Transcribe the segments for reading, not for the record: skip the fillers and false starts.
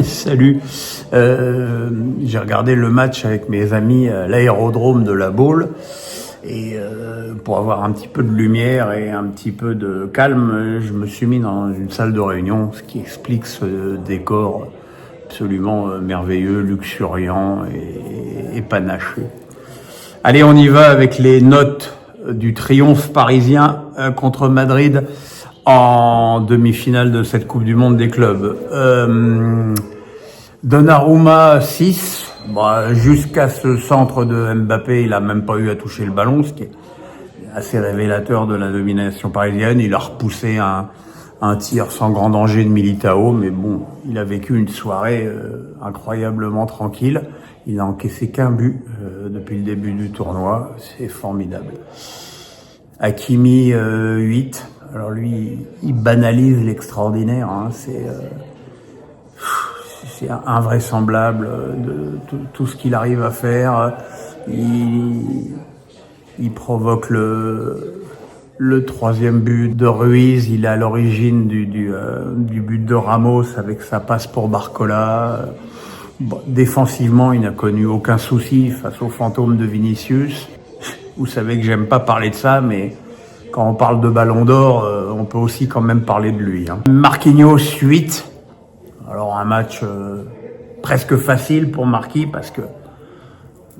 Salut. J'ai regardé le match avec mes amis à l'aérodrome de La Baule et pour avoir un petit peu de lumière et un petit peu de calme, je me suis mis dans une salle de réunion, ce qui explique ce décor absolument merveilleux, luxuriant et panaché. Allez, on y va avec les notes du triomphe parisien contre Madrid en demi-finale de cette Coupe du Monde des clubs. Donnarumma 6, jusqu'à ce centre de Mbappé, il a même pas eu à toucher le ballon, ce qui est assez révélateur de la domination parisienne. Il a repoussé un tir sans grand danger de Militao, mais bon, il a vécu une soirée incroyablement tranquille. Il n'a encaissé qu'un but depuis le début du tournoi, c'est formidable. Hakimi 8, alors lui, il banalise l'extraordinaire, hein. C'est invraisemblable de tout ce qu'il arrive à faire. Il provoque le troisième but de Ruiz, il est à l'origine du but de Ramos avec sa passe pour Barcola. Défensivement, il n'a connu aucun souci face au fantôme de Vinicius. Vous savez que j'aime pas parler de ça, mais quand on parle de Ballon d'Or, on peut aussi quand même parler de lui, hein. Marquinhos 8. Alors un match presque facile pour Marquis parce que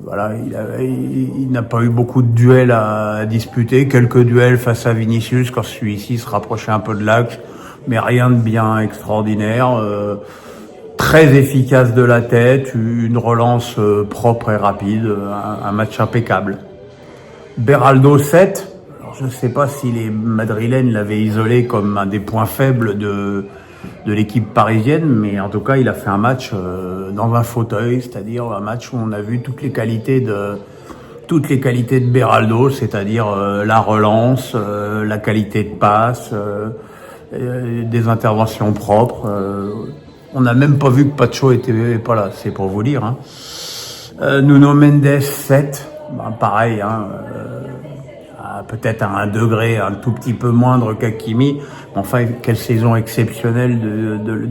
voilà, il n'a pas eu beaucoup de duels à disputer, quelques duels face à Vinicius quand celui-ci se rapprochait un peu de l'axe, mais rien de bien extraordinaire. Très efficace de la tête, une relance propre et rapide, un match impeccable. Beraldo 7. Alors je ne sais pas si les Madrilènes l'avaient isolé comme un des points faibles de l'équipe parisienne, mais en tout cas, il a fait un match dans un fauteuil, c'est-à-dire un match où on a vu toutes les qualités de Beraldo, c'est-à-dire la relance, la qualité de passe, des interventions propres. On n'a même pas vu que Pacho était pas là, c'est pour vous dire, hein. Nuno Mendes 7, pareil, hein. Peut-être à un degré un tout petit peu moindre qu'Hakimi. Enfin, quelle saison exceptionnelle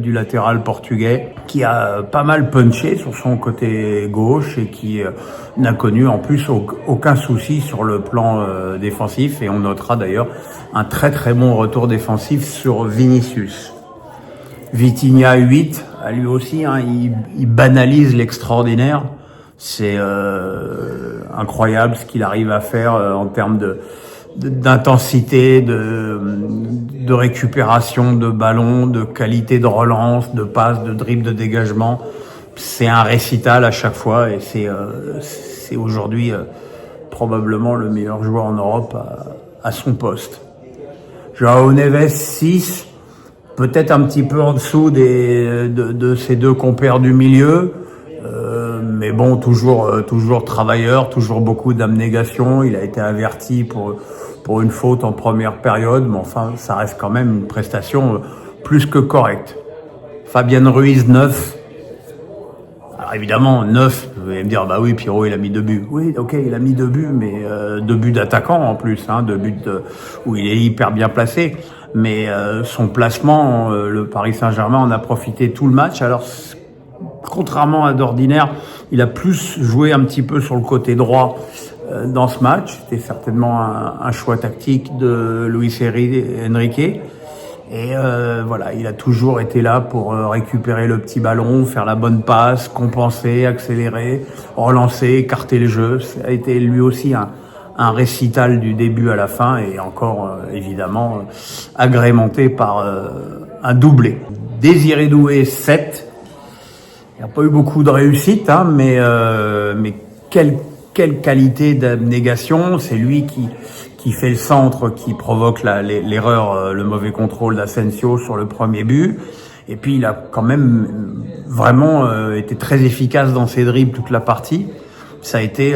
du latéral portugais qui a pas mal punché sur son côté gauche et qui n'a connu en plus aucun souci sur le plan défensif. Et on notera d'ailleurs un très très bon retour défensif sur Vinicius. Vitinha 8, à lui aussi, hein, il banalise l'extraordinaire. C'est incroyable ce qu'il arrive à faire en termes d'intensité, de récupération de ballon, de qualité de relance, de passe, de dribble, de dégagement. C'est un récital à chaque fois et c'est aujourd'hui probablement le meilleur joueur en Europe à son poste. João Neves 6, peut-être un petit peu en dessous de ses deux compères du milieu. Mais bon, toujours travailleur, toujours beaucoup d'abnégation. Il a été averti pour une faute en première période, mais enfin, ça reste quand même une prestation plus que correcte. Fabien Ruiz 9. Alors évidemment, 9, vous allez me dire, bah oui, Pierrot, il a mis 2 buts. Oui, ok, il a mis 2 buts, mais 2 buts d'attaquant en plus, hein, 2 buts où il est hyper bien placé. Mais son placement, le Paris Saint-Germain en a profité tout le match. Alors, contrairement à d'ordinaire, il a plus joué un petit peu sur le côté droit dans ce match. C'était certainement un choix tactique de Luis Enrique. Et voilà, il a toujours été là pour récupérer le petit ballon, faire la bonne passe, compenser, accélérer, relancer, écarter le jeu. Ça a été lui aussi un récital du début à la fin et encore évidemment agrémenté par un doublé. Désiré Doué 7. Il n'y a pas eu beaucoup de réussite, hein, mais quelle qualité d'abnégation. C'est lui qui fait le centre, qui provoque l'erreur, le mauvais contrôle d'Asensio sur le premier but. Et puis il a quand même vraiment été très efficace dans ses dribbles toute la partie. Ça a été,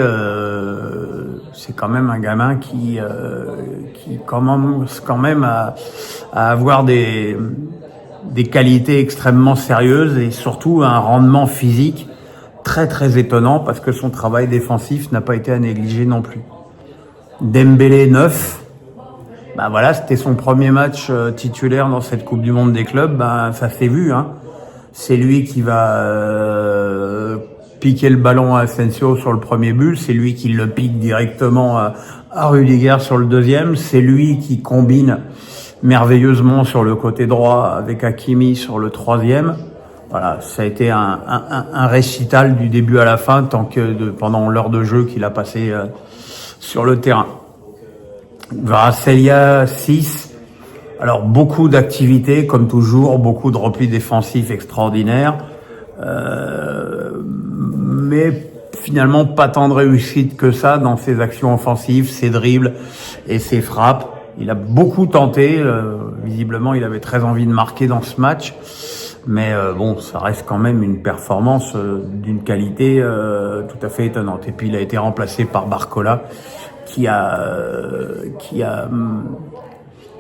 c'est quand même un gamin qui commence quand même à avoir des qualités extrêmement sérieuses et surtout un rendement physique très très étonnant parce que son travail défensif n'a pas été à négliger non plus. Dembélé 9, voilà, c'était son premier match titulaire dans cette Coupe du Monde des clubs, ça s'est vu, hein. C'est lui qui va piquer le ballon à Asensio sur le premier but. C'est lui qui le pique directement à Rudiger sur le deuxième. C'est lui qui combine merveilleusement sur le côté droit avec Hakimi sur le troisième. Voilà, ça a été un récital du début à la fin, pendant l'heure de jeu qu'il a passé sur le terrain. Kvaratskhelia 6. Alors beaucoup d'activités comme toujours, beaucoup de replis défensifs extraordinaires, mais finalement pas tant de réussite que ça dans ses actions offensives, ses dribbles et ses frappes. Il a beaucoup tenté, visiblement il avait très envie de marquer dans ce match, mais bon, ça reste quand même une performance d'une qualité tout à fait étonnante. Et puis il a été remplacé par Barcola, qui a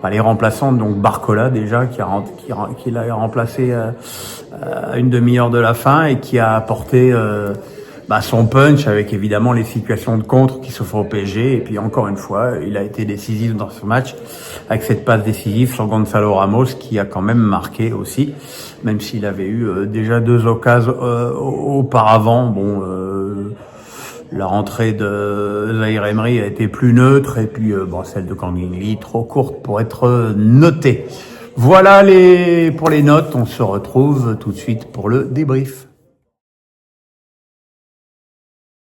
les remplaçants, donc Barcola déjà, qui l'a remplacé à une demi-heure de la fin et qui a apporté son punch avec évidemment les situations de contre qui se font au PSG. Et puis encore une fois, il a été décisif dans ce match avec cette passe décisive sur Gonzalo Ramos qui a quand même marqué aussi, même s'il avait eu déjà 2 occasions auparavant. Bon, la rentrée de Zaïre Emery a été plus neutre et puis celle de Kang In Lee trop courte pour être notée. Voilà pour les notes. On se retrouve tout de suite pour le débrief.